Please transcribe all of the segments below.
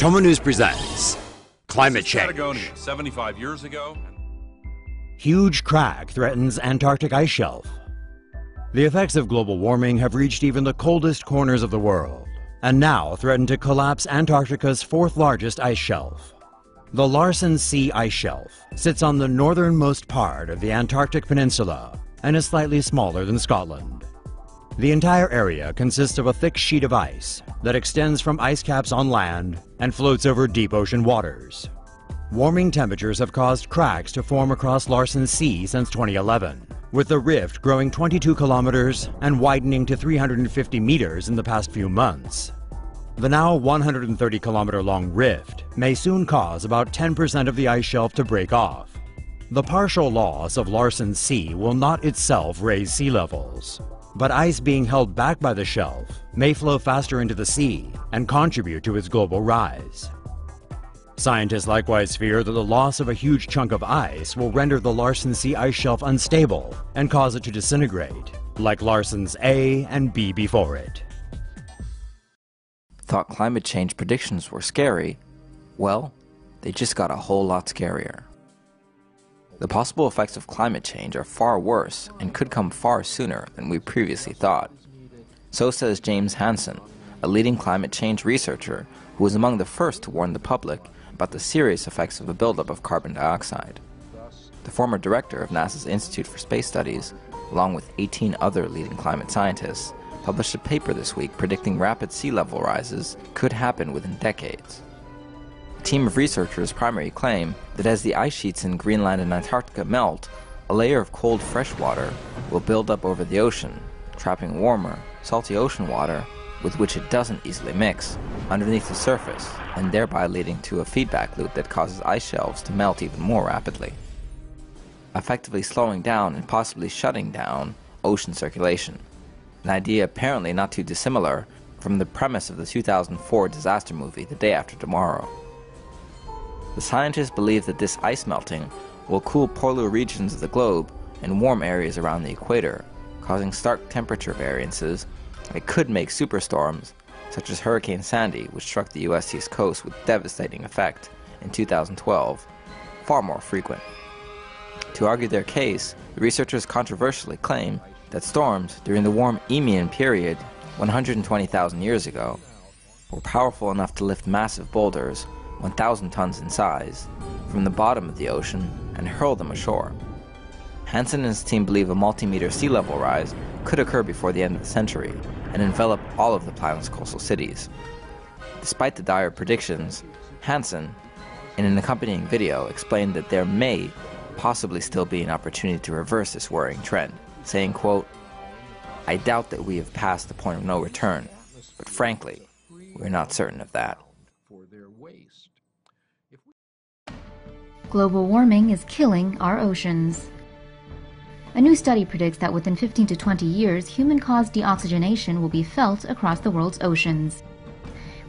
TomoNews presents Climate Change. Patagonia, 75 years ago. Huge crack threatens Antarctic ice shelf. The effects of global warming have reached even the coldest corners of the world, and now threaten to collapse Antarctica's fourth largest ice shelf. The Larsen C ice shelf sits on the northernmost part of the Antarctic Peninsula and is slightly smaller than Scotland. The entire area consists of a thick sheet of ice that extends from ice caps on land and floats over deep ocean waters. Warming temperatures have caused cracks to form across Larsen C since 2011, with the rift growing 22 kilometers and widening to 350 meters in the past few months. The now 130-kilometer-long rift may soon cause about 10% of the ice shelf to break off. The partial loss of Larsen C will not itself raise sea levels, but ice being held back by the shelf may flow faster into the sea and contribute to its global rise. Scientists likewise fear that the loss of a huge chunk of ice will render the Larsen C ice shelf unstable and cause it to disintegrate, like Larsen's A and B before it. Thought climate change predictions were scary? Well, they just got a whole lot scarier. The possible effects of climate change are far worse and could come far sooner than we previously thought. So says James Hansen, a leading climate change researcher who was among the first to warn the public about the serious effects of the buildup of carbon dioxide. The former director of NASA's Institute for Space Studies, along with 18 other leading climate scientists, published a paper this week predicting rapid sea level rises could happen within decades. The team of researchers' primary claim that as the ice sheets in Greenland and Antarctica melt, a layer of cold fresh water will build up over the ocean, trapping warmer, salty ocean water with which it doesn't easily mix underneath the surface, and thereby leading to a feedback loop that causes ice shelves to melt even more rapidly, effectively slowing down and possibly shutting down ocean circulation. An idea apparently not too dissimilar from the premise of the 2004 disaster movie The Day After Tomorrow. The scientists believe that this ice melting will cool polar regions of the globe and warm areas around the equator, causing stark temperature variances that could make superstorms, such as Hurricane Sandy, which struck the U.S. East Coast with devastating effect in 2012, far more frequent. To argue their case, the researchers controversially claim that storms during the warm Eemian period 120,000 years ago were powerful enough to lift massive boulders 1,000 tons in size from the bottom of the ocean and hurl them ashore. Hansen and his team believe a multi-meter sea level rise could occur before the end of the century and envelop all of the planet's coastal cities. Despite the dire predictions, Hansen, in an accompanying video, explained that there may possibly still be an opportunity to reverse this worrying trend, saying, quote, "I doubt that we have passed the point of no return, but frankly, we're not certain of that." Global warming is killing our oceans. A new study predicts that within 15 to 20 years, human-caused deoxygenation will be felt across the world's oceans.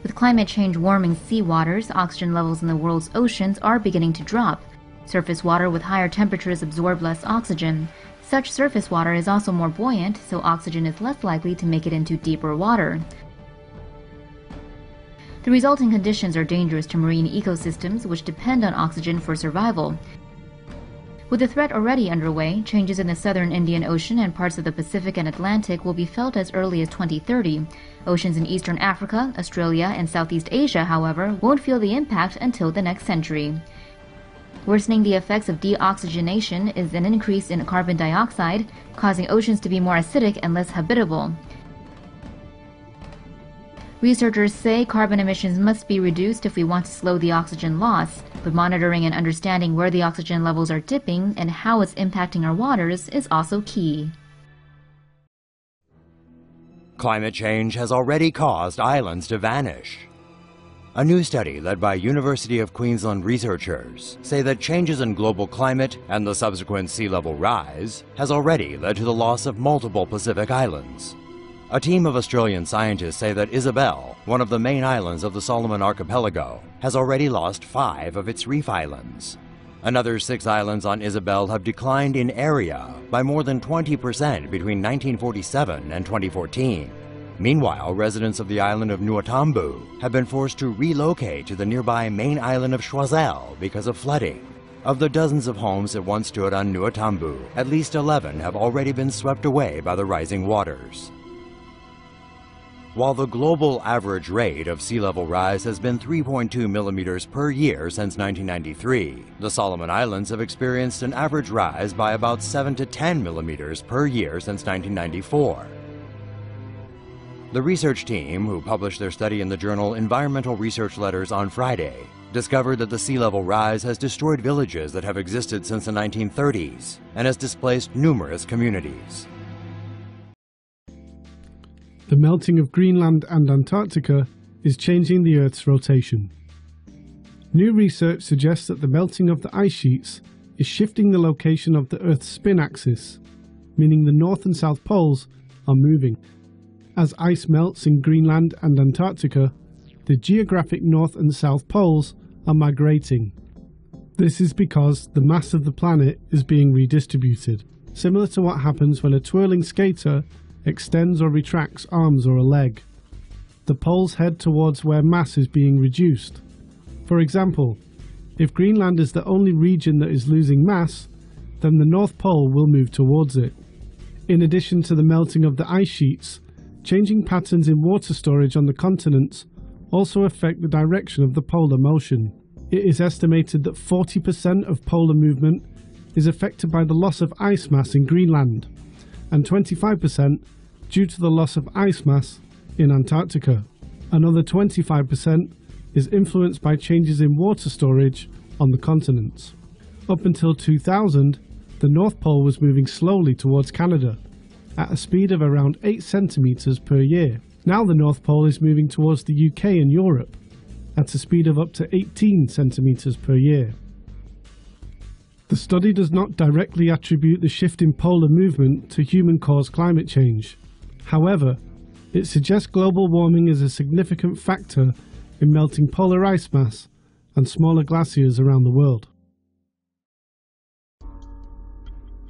With climate change warming sea waters, oxygen levels in the world's oceans are beginning to drop. Surface water with higher temperatures absorb less oxygen. Such surface water is also more buoyant, so oxygen is less likely to make it into deeper water. The resulting conditions are dangerous to marine ecosystems, which depend on oxygen for survival. With the threat already underway, changes in the southern Indian Ocean and parts of the Pacific and Atlantic will be felt as early as 2030. Oceans in eastern Africa, Australia, and Southeast Asia, however, won't feel the impact until the next century. Worsening the effects of deoxygenation is an increase in carbon dioxide, causing oceans to be more acidic and less habitable. Researchers say carbon emissions must be reduced if we want to slow the oxygen loss, but monitoring and understanding where the oxygen levels are dipping and how it's impacting our waters is also key. Climate change has already caused islands to vanish. A new study led by University of Queensland researchers say that changes in global climate and the subsequent sea level rise has already led to the loss of multiple Pacific islands. A team of Australian scientists say that Isabel, one of the main islands of the Solomon Archipelago, has already lost 5 of its reef islands. Another 6 islands on Isabel have declined in area by more than 20% between 1947 and 2014. Meanwhile, residents of the island of Nuatambu have been forced to relocate to the nearby main island of Choiseul because of flooding. Of the dozens of homes that once stood on Nuatambu, at least 11 have already been swept away by the rising waters. While the global average rate of sea level rise has been 3.2 millimeters per year since 1993, the Solomon Islands have experienced an average rise by about 7 to 10 millimeters per year since 1994. The research team, who published their study in the journal Environmental Research Letters on Friday, discovered that the sea level rise has destroyed villages that have existed since the 1930s and has displaced numerous communities. The melting of Greenland and Antarctica is changing the Earth's rotation. New research suggests that the melting of the ice sheets is shifting the location of the Earth's spin axis, meaning the North and South poles are moving. As ice melts in Greenland and Antarctica, the geographic North and South poles are migrating. This is because the mass of the planet is being redistributed, similar to what happens when a twirling skater extends or retracts arms or a leg. The poles head towards where mass is being reduced. For example, if Greenland is the only region that is losing mass, then the North Pole will move towards it. In addition to the melting of the ice sheets, changing patterns in water storage on the continents also affect the direction of the polar motion. It is estimated that 40% of polar movement is affected by the loss of ice mass in Greenland, and 25% due to the loss of ice mass in Antarctica. Another 25% is influenced by changes in water storage on the continents. Up until 2000, the North Pole was moving slowly towards Canada, at a speed of around 8 centimeters per year. Now the North Pole is moving towards the UK and Europe, at a speed of up to 18 centimeters per year. The study does not directly attribute the shift in polar movement to human-caused climate change. However, it suggests global warming is a significant factor in melting polar ice mass and smaller glaciers around the world.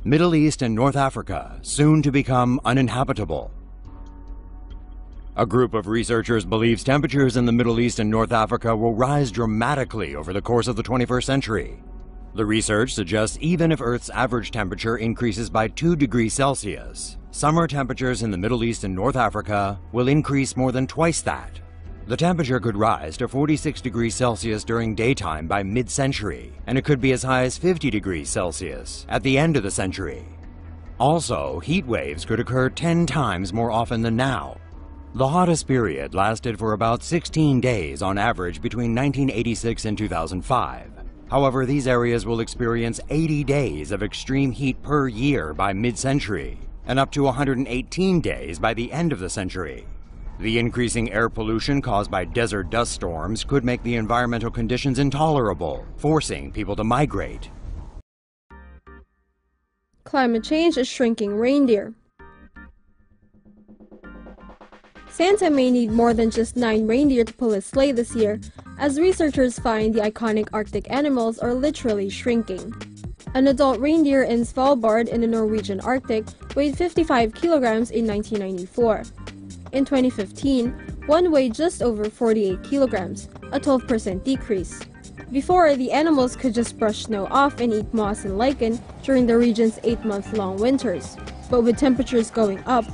Middle East and North Africa soon to become uninhabitable. A group of researchers believes temperatures in the Middle East and North Africa will rise dramatically over the course of the 21st century. The research suggests even if Earth's average temperature increases by 2 degrees Celsius, summer temperatures in the Middle East and North Africa will increase more than twice that. The temperature could rise to 46 degrees Celsius during daytime by mid-century, and it could be as high as 50 degrees Celsius at the end of the century. Also, heat waves could occur 10 times more often than now. The hottest period lasted for about 16 days on average between 1986 and 2005. However, these areas will experience 80 days of extreme heat per year by mid-century, and up to 118 days by the end of the century. The increasing air pollution caused by desert dust storms could make the environmental conditions intolerable, forcing people to migrate. Climate change is shrinking reindeer. Santa may need more than just 9 reindeer to pull his sleigh this year, as researchers find the iconic Arctic animals are literally shrinking. An adult reindeer in Svalbard in the Norwegian Arctic weighed 55 kilograms in 1994. In 2015, one weighed just over 48 kilograms, a 12% decrease. Before, the animals could just brush snow off and eat moss and lichen during the region's 8-month-long winters. But with temperatures going up,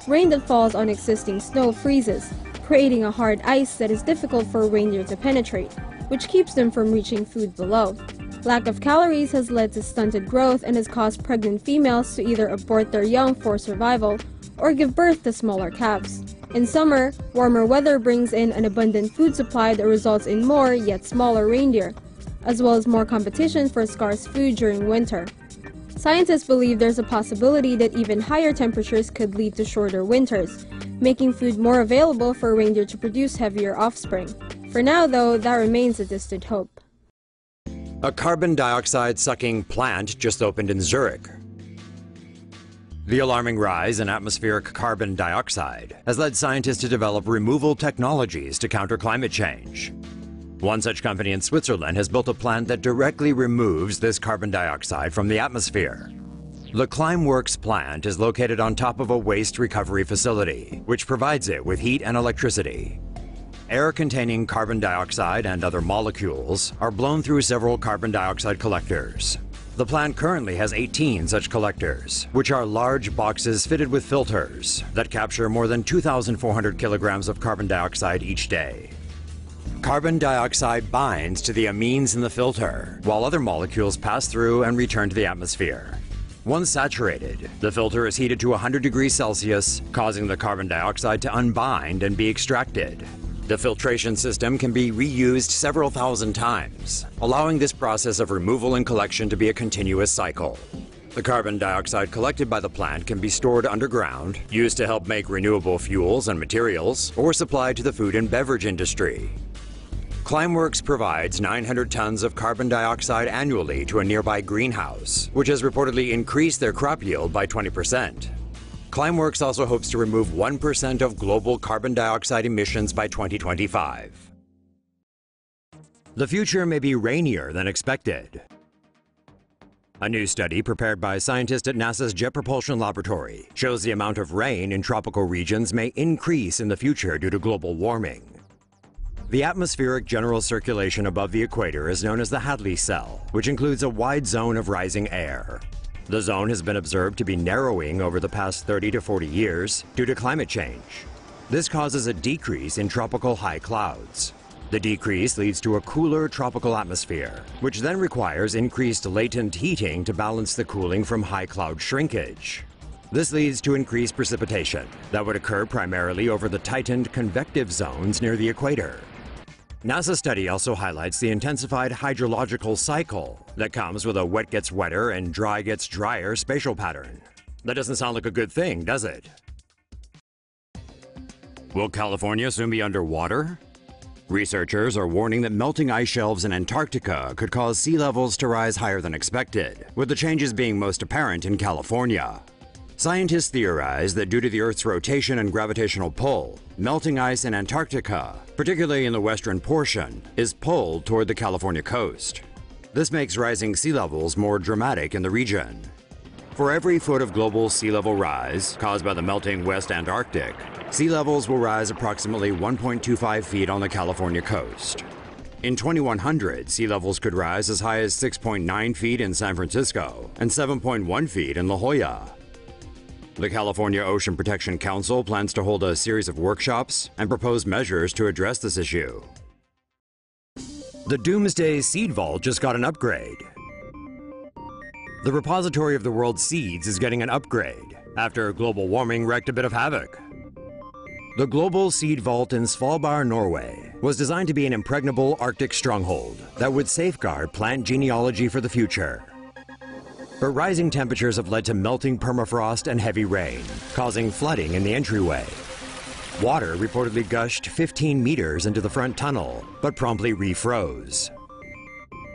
rain that falls on existing snow freezes, creating a hard ice that is difficult for reindeer to penetrate, which keeps them from reaching food below. Lack of calories has led to stunted growth and has caused pregnant females to either abort their young for survival or give birth to smaller calves. In summer, warmer weather brings in an abundant food supply that results in more yet smaller reindeer, as well as more competition for scarce food during winter. Scientists believe there's a possibility that even higher temperatures could lead to shorter winters, making food more available for reindeer to produce heavier offspring. For now, though, that remains a distant hope. A carbon dioxide-sucking plant just opened in Zurich. The alarming rise in atmospheric carbon dioxide has led scientists to develop removal technologies to counter climate change. One such company in Switzerland has built a plant that directly removes this carbon dioxide from the atmosphere. The Climeworks plant is located on top of a waste recovery facility, which provides it with heat and electricity. Air containing carbon dioxide and other molecules are blown through several carbon dioxide collectors. The plant currently has 18 such collectors, which are large boxes fitted with filters that capture more than 2,400 kilograms of carbon dioxide each day. Carbon dioxide binds to the amines in the filter, while other molecules pass through and return to the atmosphere. Once saturated, the filter is heated to 100 degrees Celsius, causing the carbon dioxide to unbind and be extracted. The filtration system can be reused several thousand times, allowing this process of removal and collection to be a continuous cycle. The carbon dioxide collected by the plant can be stored underground, used to help make renewable fuels and materials, or supplied to the food and beverage industry. Climeworks provides 900 tons of carbon dioxide annually to a nearby greenhouse, which has reportedly increased their crop yield by 20%. Climeworks also hopes to remove 1% of global carbon dioxide emissions by 2025. The future may be rainier than expected. A new study prepared by scientists at NASA's Jet Propulsion Laboratory shows the amount of rain in tropical regions may increase in the future due to global warming. The atmospheric general circulation above the equator is known as the Hadley Cell, which includes a wide zone of rising air. The zone has been observed to be narrowing over the past 30 to 40 years due to climate change. This causes a decrease in tropical high clouds. The decrease leads to a cooler tropical atmosphere, which then requires increased latent heating to balance the cooling from high cloud shrinkage. This leads to increased precipitation that would occur primarily over the tightened convective zones near the equator. NASA's study also highlights the intensified hydrological cycle that comes with a wet gets wetter and dry gets drier spatial pattern. That doesn't sound like a good thing, does it? Will California soon be underwater? Researchers are warning that melting ice shelves in Antarctica could cause sea levels to rise higher than expected, with the changes being most apparent in California. Scientists theorize that due to the Earth's rotation and gravitational pull, melting ice in Antarctica, particularly in the western portion, is pulled toward the California coast. This makes rising sea levels more dramatic in the region. For every foot of global sea level rise caused by the melting West Antarctic, sea levels will rise approximately 1.25 feet on the California coast. In 2100, sea levels could rise as high as 6.9 feet in San Francisco and 7.1 feet in La Jolla. The California Ocean Protection Council plans to hold a series of workshops and propose measures to address this issue. The Doomsday seed vault just got an upgrade. The repository of the world's seeds is getting an upgrade after global warming wreaked a bit of havoc. The Global Seed Vault in Svalbard, Norway, was designed to be an impregnable Arctic stronghold that would safeguard plant genealogy for the future. But rising temperatures have led to melting permafrost and heavy rain, causing flooding in the entryway. Water reportedly gushed 15 meters into the front tunnel, but promptly refroze.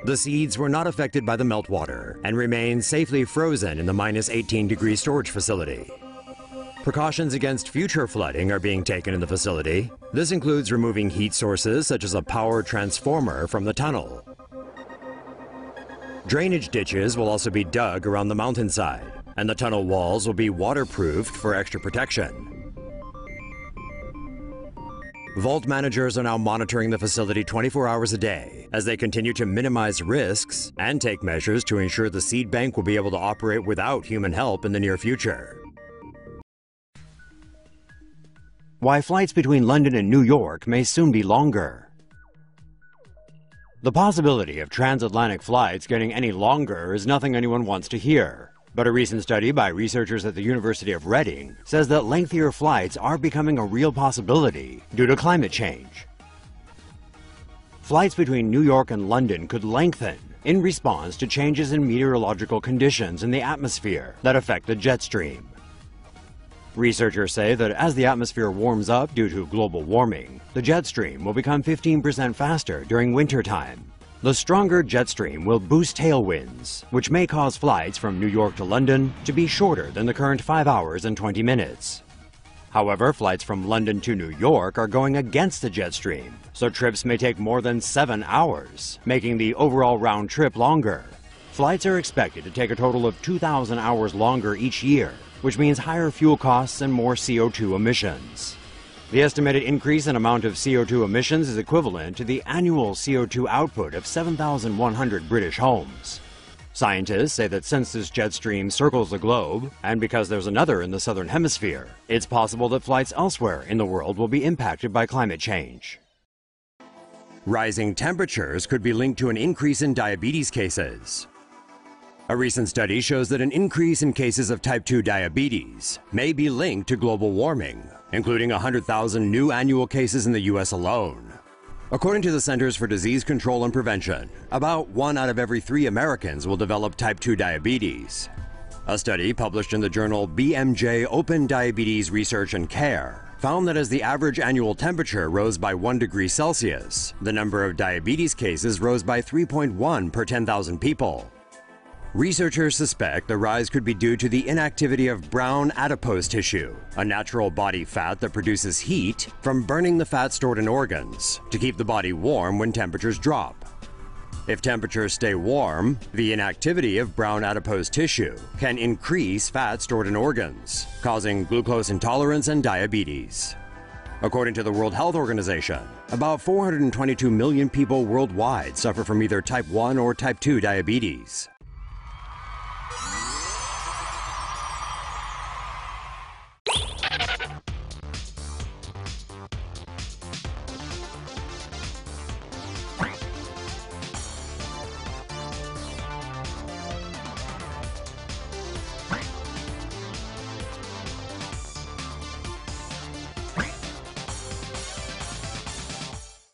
The seeds were not affected by the meltwater and remain safely frozen in the -18-degree storage facility. Precautions against future flooding are being taken in the facility. This includes removing heat sources such as a power transformer from the tunnel. Drainage ditches will also be dug around the mountainside, and the tunnel walls will be waterproofed for extra protection. Vault managers are now monitoring the facility 24 hours a day as they continue to minimize risks and take measures to ensure the seed bank will be able to operate without human help in the near future. Why flights between London and New York may soon be longer. The possibility of transatlantic flights getting any longer is nothing anyone wants to hear. But a recent study by researchers at the University of Reading says that lengthier flights are becoming a real possibility due to climate change. Flights between New York and London could lengthen in response to changes in meteorological conditions in the atmosphere that affect the jet stream. Researchers say that as the atmosphere warms up due to global warming, the jet stream will become 15% faster during winter time. The stronger jet stream will boost tailwinds, which may cause flights from New York to London to be shorter than the current 5 hours and 20 minutes. However, flights from London to New York are going against the jet stream, so trips may take more than 7 hours, making the overall round trip longer. Flights are expected to take a total of 2,000 hours longer each year, which means higher fuel costs and more CO2 emissions. The estimated increase in amount of CO2 emissions is equivalent to the annual CO2 output of 7,100 British homes. Scientists say that since this jet stream circles the globe, and because there's another in the southern hemisphere, it's possible that flights elsewhere in the world will be impacted by climate change. Rising temperatures could be linked to an increase in diabetes cases. A recent study shows that an increase in cases of type 2 diabetes may be linked to global warming, including 100,000 new annual cases in the US alone. According to the Centers for Disease Control and Prevention, about 1 out of every 3 Americans will develop type 2 diabetes. A study published in the journal BMJ Open Diabetes Research and Care found that as the average annual temperature rose by 1 degree Celsius, the number of diabetes cases rose by 3.1 per 10,000 people. Researchers suspect the rise could be due to the inactivity of brown adipose tissue, a natural body fat that produces heat from burning the fat stored in organs to keep the body warm when temperatures drop. If temperatures stay warm, the inactivity of brown adipose tissue can increase fat stored in organs, causing glucose intolerance and diabetes. According to the World Health Organization, about 422 million people worldwide suffer from either type 1 or type 2 diabetes.